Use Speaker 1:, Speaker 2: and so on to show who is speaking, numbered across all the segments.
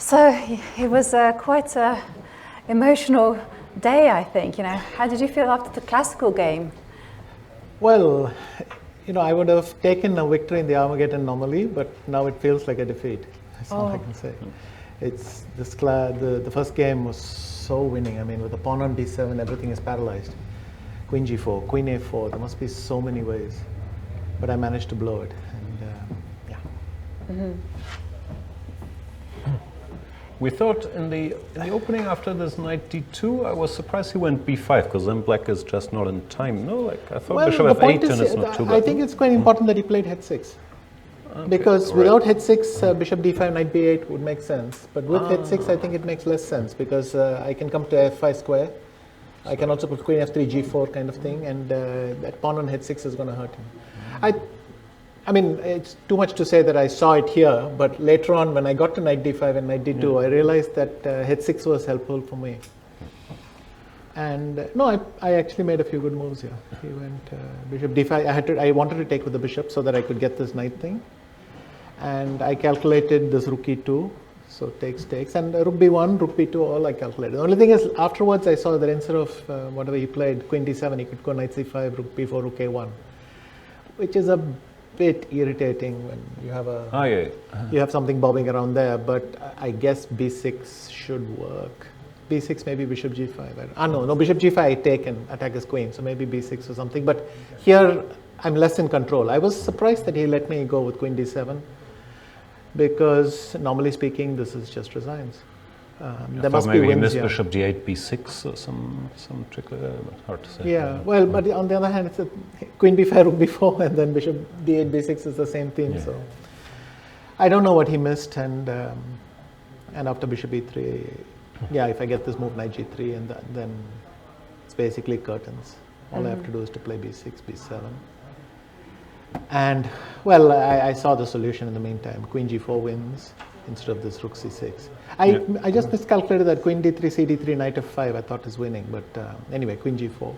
Speaker 1: So it was quite an emotional day, I think. How did you feel after the classical game?
Speaker 2: Well, I would have taken a victory in the Armageddon normally, but now it feels like a defeat. That's all I can say. It's the first game was so winning. I mean, with the pawn on d7, everything is paralyzed. Queen g4, queen a4. There must be so many ways, but I managed to blow it. And yeah.
Speaker 3: Mm-hmm. We thought in the opening after this knight d2, I was surprised he went b5 because then black is just not in time. No, I thought bishop f8 and it's not too bad.
Speaker 2: I think it's quite important that he played h6. Okay, because without h6, bishop d5, knight b8 would make sense. But with h6, I think it makes less sense because I can come to f5 square. I can also put queen f3, g4 kind of thing, and that pawn on h6 is going to hurt him. I mean, it's too much to say that I saw it here, but later on when I got to knight d5 and knight d2, I realized that h6 was helpful for me. And no, I actually made a few good moves here. He went bishop d5. I wanted to take with the bishop so that I could get this knight thing. And I calculated this rook e2, so takes, and rook b1, rook b2, all I calculated. The only thing is, afterwards I saw that instead of whatever he played, queen d7, he could go knight c5, rook b4, rook a1, which is a bit irritating when you have you have something bobbing around there. But I guess b6 should work. b6, maybe bishop g5. No, bishop g5 I take and attack his queen, so maybe b6 or something. But here I'm less in control. I was surprised that he let me go with queen d7, because normally speaking this is just resigns. There must be wins here.
Speaker 3: Bishop d8, b6 or some trick like that, but hard to say.
Speaker 2: Yeah, well, but on the other hand, it's a queen b5, rook b4, and then bishop d8, b6 is the same theme. Yeah. So I don't know what he missed, and after bishop e3, yeah, if I get this move knight g3, and then it's basically curtains. All I have to do is to play b6, b7. And, well, I saw the solution in the meantime. Queen g4 wins instead of this rook c6. I just miscalculated that queen d3, cd3, knight f5 I thought is winning. But anyway, queen g4.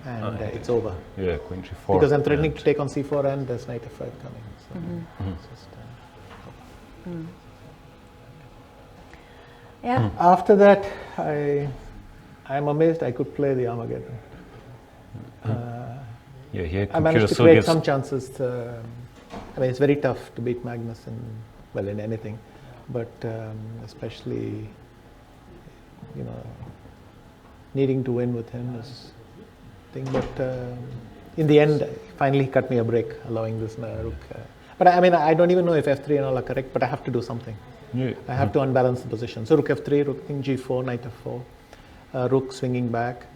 Speaker 2: And it's over.
Speaker 3: Yeah, queen g4.
Speaker 2: Because I'm threatening to take on c4 and there's knight f5 coming. So it's
Speaker 1: yeah.
Speaker 2: After that, I'm amazed I could play the Armageddon. I managed to create some chances. I mean, it's very tough to beat Magnus in anything, but especially, needing to win with him is thing. But in the end, finally he cut me a break, allowing this rook. But I mean, I don't even know if f3 and all are correct, but I have to do something.
Speaker 3: Yeah.
Speaker 2: I have to unbalance the position. So rook f3, rook king g4, knight f4, rook swinging back.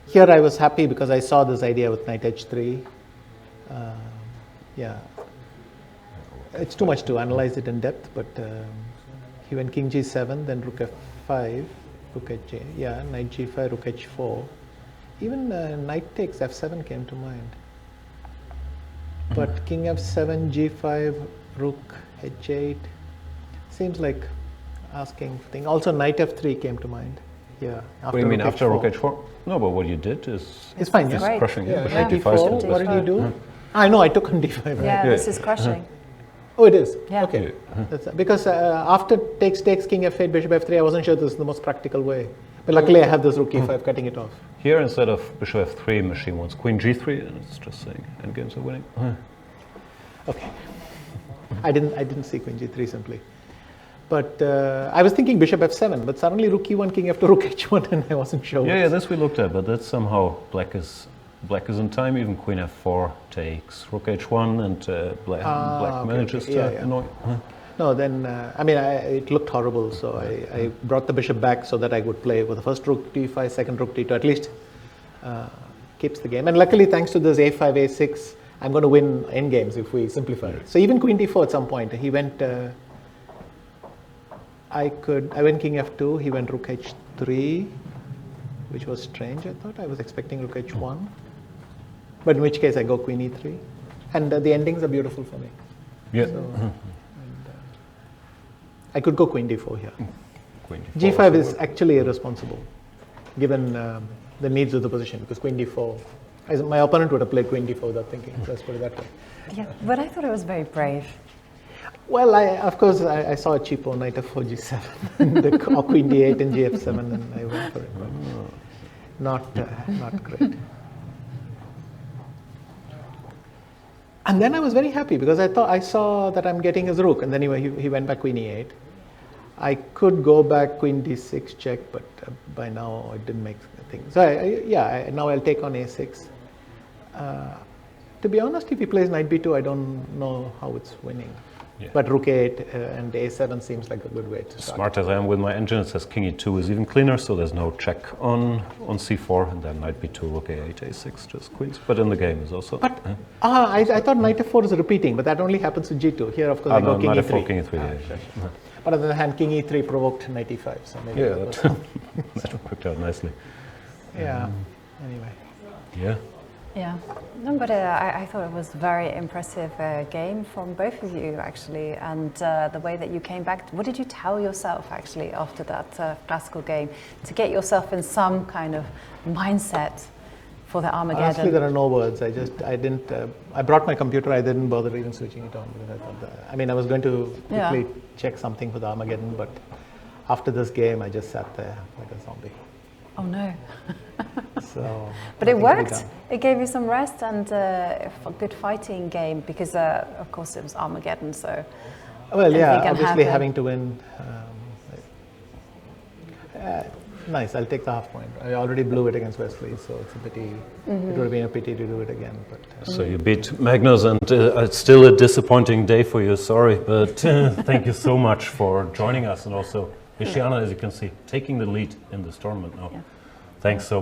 Speaker 2: Here I was happy because I saw this idea with knight h3. Yeah, it's too much to analyze it in depth, but he went king g7, then rook f5, rook h8, yeah, knight g5, rook h4. Even knight takes f7 came to mind. But king f7, g5, rook h8 seems like asking thing. Also knight f3 came to mind. Yeah.
Speaker 3: What do you mean after rook h4? No, but what you did is
Speaker 2: it's fine.
Speaker 3: It's
Speaker 2: Yeah,
Speaker 3: crushing.
Speaker 2: yeah. Knight e4. What did he do? I know. I took on d5. Right?
Speaker 1: Yeah, this is crushing.
Speaker 2: Oh, it is.
Speaker 1: Yeah.
Speaker 2: Okay. That's, because after takes king f8, bishop f3, I wasn't sure this is the most practical way. But luckily, I have this rook e5 cutting it off.
Speaker 3: Here, instead of bishop f3, machine wants queen g3, and it's just saying endgames are winning.
Speaker 2: Okay. I didn't see queen g3 simply. But I was thinking bishop f7, but suddenly rook e1, king f2, rook h1, and I wasn't sure.
Speaker 3: Yeah, this we looked at, but that's somehow black is in time. Even queen f4 takes rook h1, and black manages to annoy.
Speaker 2: No, then I mean it looked horrible, so I brought the bishop back so that I would play with the first rook d5, second rook d2, at least keeps the game. And luckily, thanks to this a5, a6, I'm going to win endgames if we simplify it. So even queen d4 at some point, he went. I went king f2, he went rook h3, which was strange, I thought. I was expecting rook h1. But in which case I go queen e3. And the endings are beautiful for me.
Speaker 3: Yeah.
Speaker 2: So, I could go queen d4 here.
Speaker 3: Queen d4
Speaker 2: g5 is actually irresponsible, given the needs of the position, because queen d4, my opponent would have played queen d4 without thinking. Let's put it that way.
Speaker 1: Yeah, but I thought it was very brave.
Speaker 2: Well, of course, I saw a cheapo knight f4 g7, or queen d8 and gf7, and I went for it. But not great. And then I was very happy because I saw that I'm getting his rook, and then he went back queen e8. I could go back queen d6 check, but by now it didn't make a thing. So now I'll take on a6. To be honest, if he plays knight b2, I don't know how it's winning.
Speaker 3: Yeah.
Speaker 2: But rook a8 and a7 seems like a good way to start.
Speaker 3: Smart as I am with my engine, it says king e2 is even cleaner, so there's no check on c4, and then knight b2, rook a8, a6, just queens. But in the game is also...
Speaker 2: But I thought knight f4 is repeating, but that only happens to g2. Here, of course, I go king
Speaker 3: knight
Speaker 2: e3.
Speaker 3: f4, king e3,
Speaker 2: Sure. But on the other hand, king e3 provoked knight e5, so maybe
Speaker 3: that worked out nicely.
Speaker 2: Yeah, anyway.
Speaker 3: Yeah.
Speaker 1: Yeah, no, but I thought it was a very impressive game from both of you, actually, and the way that you came back. What did you tell yourself, actually, after that classical game, to get yourself in some kind of mindset for the Armageddon?
Speaker 2: Honestly, there are no words. I brought my computer. I didn't bother even switching it on because I thought I was going to quickly check something for the Armageddon, but after this game, I just sat there like a zombie.
Speaker 1: Oh no.
Speaker 2: So,
Speaker 1: but it worked. It gave you some rest and a good fighting game because, of course, it was Armageddon. So,
Speaker 2: well, yeah, obviously having to win. Nice. I'll take the half point. I already blew it against Wesley, so it's a pity. It would have been a pity to do it again. But
Speaker 3: so you beat Magnus, and it's still a disappointing day for you. Sorry, but thank you so much for joining us, and also Vishy Anand, as you can see, taking the lead in this tournament now. Yeah. Thanks so much.